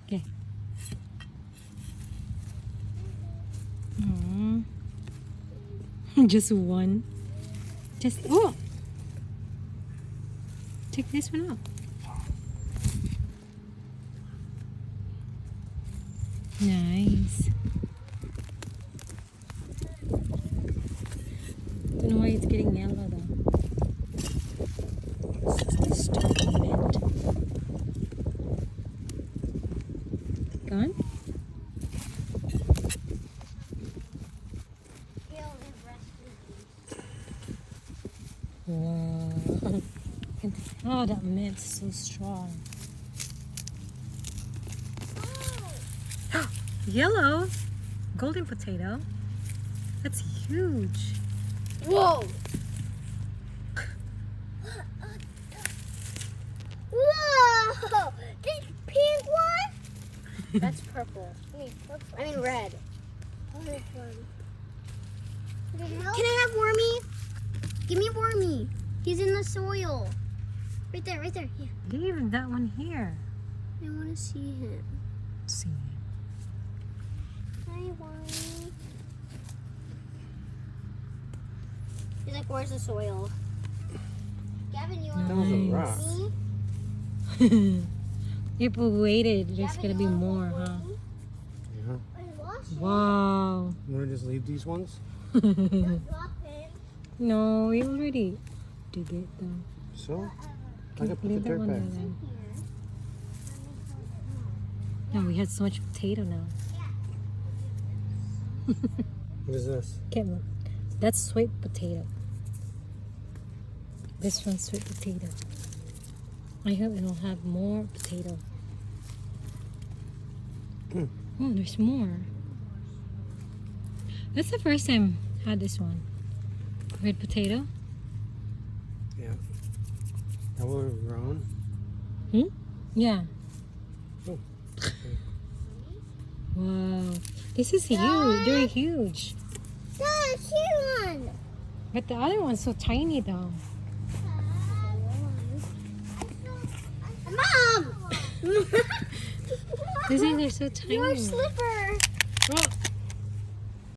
Okay. Aww. Just one. Just, oh! Take this one out. Nice. Don't know why it's getting yellow though. It's just mint. Gone? Whoa. Oh, that mint's so strong. Yellow golden potato. That's huge. Whoa! Whoa! This pink one? That's purple. I mean red. Can I have Wormy? Give me Wormy. He's in the soil. Right there, right there. Yeah. Leave that one here. I want to see him. Let's see. Hi, Wormy. He's like, where's the soil? Gavin, you want That was a Nice. rock. me? If we waited, there's Gavin, gonna be you wanna more, hold huh? Wormy? Yeah. I lost him. Wow. You want to just leave these ones? Drop him. No, we already did it though. So? I can put the Leave that dirt one back. there then. No, we had so much potato now. What is this? Can't look. That's sweet potato. This one's sweet potato. I hope it'll have more potato. Oh, there's more. That's the first time I had this one. Red potato. Yeah. That would have grown. Yeah. Oh. Wow. This is huge. They're huge. The cute one. But the other one's so tiny though. Mom! These things are so tiny. Your slipper.